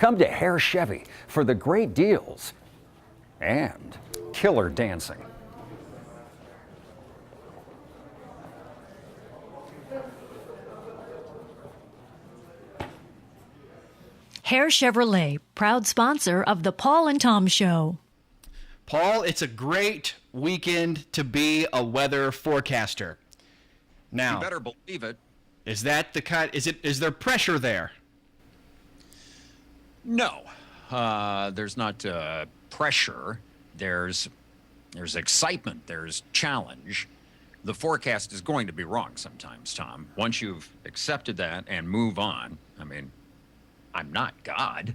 Come to Hare Chevy for the great deals and killer dancing. Hare Chevrolet, proud sponsor of the Paul and Tom Show. Paul, it's a great weekend to be a weather forecaster. Now, you better believe it. Is that the kind? Is there pressure there? No, there's not pressure. There's excitement. There's challenge. The forecast is going to be wrong sometimes, Tom. Once you've accepted that and move on, I mean, I'm not God.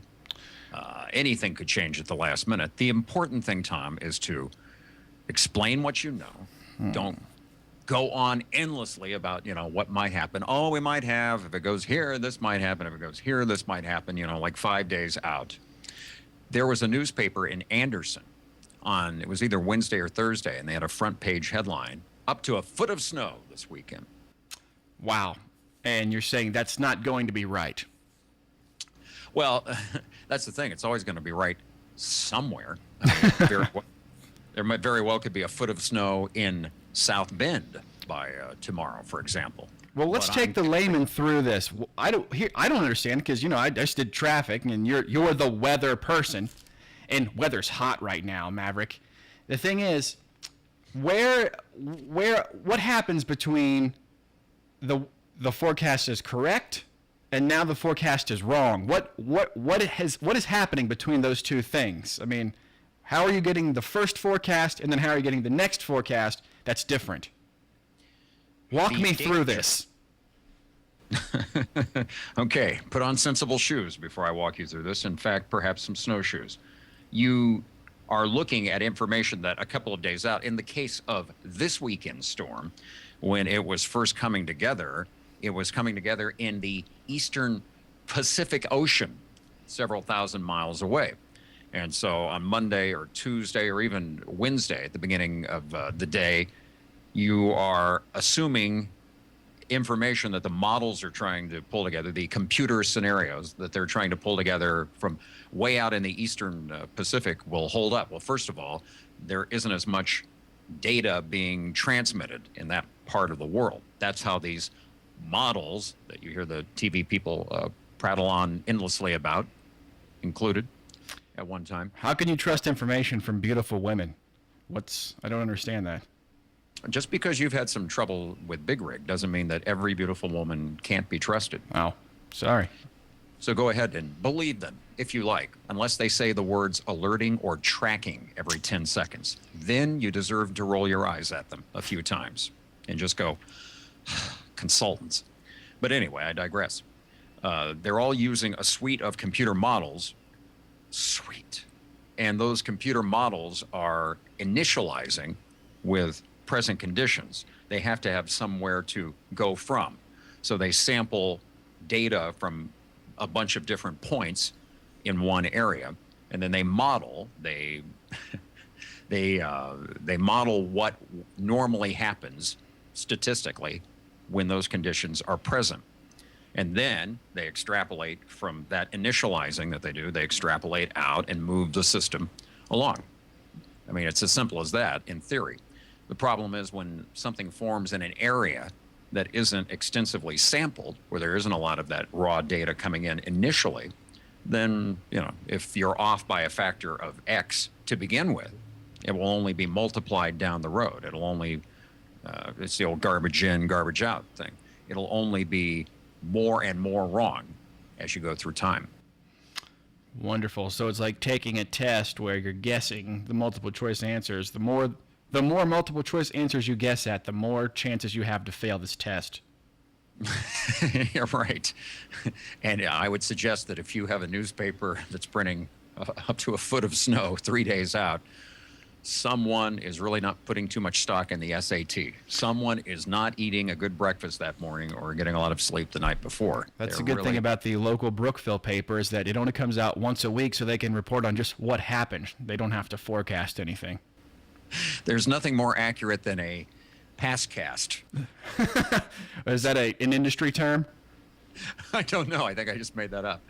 Anything could change at the last minute. The important thing, Tom, is to explain what you know. Don't go on endlessly about, what might happen. Oh, we might have, if it goes here, this might happen. If it goes here, this might happen, like 5 days out. There was a newspaper in Anderson it was either Wednesday or Thursday, and they had a front page headline, up to a foot of snow this weekend. Wow. And you're saying that's not going to be right. Well, that's the thing. It's always going to be right somewhere. I mean, there might very well could be a foot of snow in South Bend by tomorrow, for example. Well, let's take the layman through this. I don't understand because I just did traffic, and you're the weather person, and weather's hot right now, Maverick. The thing is, what happens between the forecast is correct and now the forecast is wrong? What is happening between those two things? I mean, how are you getting the first forecast, and then how are you getting the next forecast that's different? Walk me through this. Okay, put on sensible shoes before I walk you through this. In fact, perhaps some snowshoes. You are looking at information that a couple of days out, in the case of this weekend's storm, when it was first coming together, it was coming together in the eastern Pacific Ocean, several thousand miles away. And so on Monday or Tuesday or even Wednesday at the beginning of the day, you are assuming information that the models are trying to pull together, the computer scenarios that they're trying to pull together from way out in the eastern Pacific will hold up. Well, first of all, there isn't as much data being transmitted in that part of the world. That's how these models that you hear the TV people prattle on endlessly about, included at one time. How can you trust information from beautiful women? I don't understand that. Just because you've had some trouble with Big Rig doesn't mean that every beautiful woman can't be trusted. Oh, sorry. So go ahead and believe them if you like, unless they say the words alerting or tracking every 10 seconds. Then you deserve to roll your eyes at them a few times and just go, consultants. But anyway, I digress. They're all using a suite of computer models. Sweet. And those computer models are initializing with present conditions. They have to have somewhere to go from. So they sample data from a bunch of different points in one area, and then they model. They model what normally happens statistically when those conditions are present. And then they extrapolate from that initializing that they do, they extrapolate out and move the system along. I mean, it's as simple as that in theory. The problem is when something forms in an area that isn't extensively sampled, where there isn't a lot of that raw data coming in initially, then, if you're off by a factor of X to begin with, it will only be multiplied down the road. It'll only, it's the old garbage in, garbage out thing. It'll only be more and more wrong as you go through time. Wonderful. So it's like taking a test where you're guessing the multiple choice answers. The more multiple choice answers you guess at, the more chances you have to fail this test. You're right. And I would suggest that if you have a newspaper that's printing up to a foot of snow 3 days out, someone is really not putting too much stock in the SAT. Someone is not eating a good breakfast that morning or getting a lot of sleep the night before. That's the good thing about the local Brookville paper is that it only comes out once a week so they can report on just what happened. They don't have to forecast anything. There's nothing more accurate than a past cast. Is that an industry term? I don't know. I think I just made that up.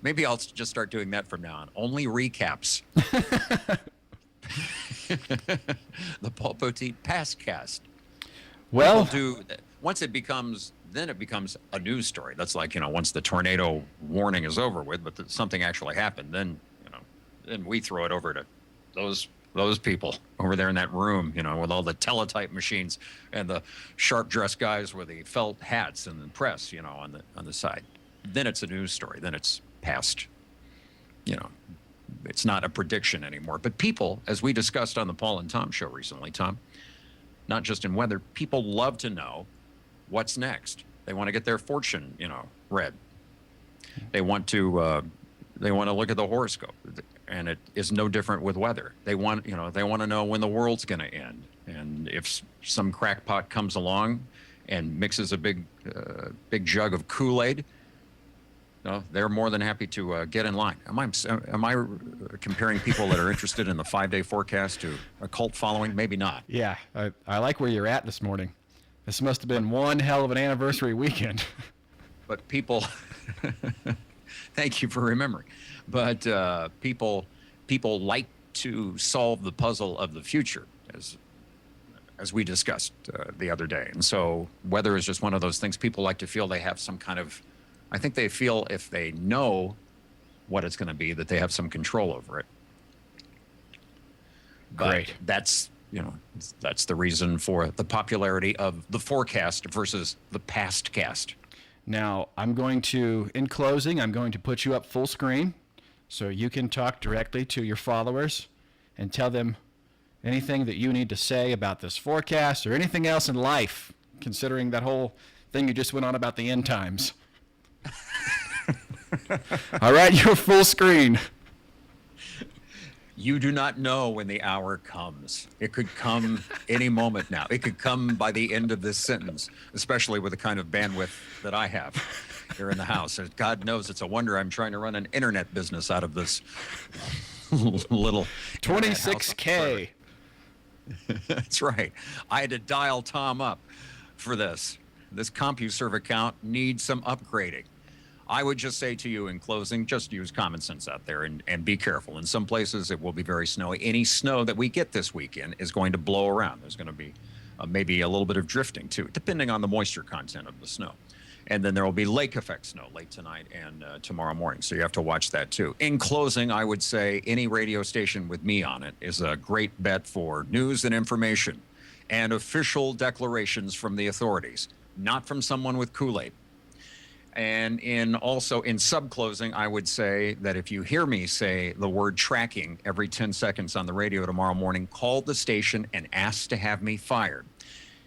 Maybe I'll just start doing that from now on. Only recaps. The Paul Poteet Pastcast. Well, Once it becomes a news story. That's like, once the tornado warning is over with, but something actually happened, then we throw it over to those people over there in that room, with all the teletype machines and the sharp dressed guys with the felt hats and the press, on the side. Then it's a news story. Then it's past, it's not a prediction anymore. But people, as we discussed on the Paul and Tom show recently, Tom, not just in weather, people love to know what's next. They want to get their fortune, read. They want to look at the horoscope, and it is no different with weather. They want to know when the world's going to end, and if some crackpot comes along and mixes a big jug of Kool-Aid, they're more than happy to get in line. Am I comparing people that are interested in the 5-day forecast to a cult following? Maybe not. yeah, I like where you're at this morning. This must have been one hell of an anniversary weekend. But people, thank you for remembering. But people like to solve the puzzle of the future, as we discussed the other day. And so weather is just one of those things. People like to feel they have some kind of, I think they feel if they know what it's going to be, that they have some control over it. But Great. That's the reason for the popularity of the forecast versus the past cast. Now, in closing, I'm going to put you up full screen so you can talk directly to your followers and tell them anything that you need to say about this forecast or anything else in life, considering that whole thing you just went on about the end times. All right, you're full screen. You do not know when the hour comes. It could come any moment now. It could come by the end of this sentence, especially with the kind of bandwidth that I have here in the house. God knows it's a wonder I'm trying to run an internet business out of this little 26K. That's right. I had to dial Tom up for this. This CompuServe account needs some upgrading. I would just say to you in closing, just use common sense out there and be careful. In some places, it will be very snowy. Any snow that we get this weekend is going to blow around. There's going to be maybe a little bit of drifting, too, depending on the moisture content of the snow. And then there will be lake effect snow late tonight and tomorrow morning. So you have to watch that, too. In closing, I would say any radio station with me on it is a great bet for news and information and official declarations from the authorities, not from someone with Kool-Aid. And in sub-closing, I would say that if you hear me say the word tracking every 10 seconds on the radio tomorrow morning, call the station and ask to have me fired.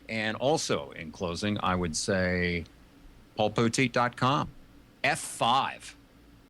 And also in closing, I would say paulpoteet.com. F5.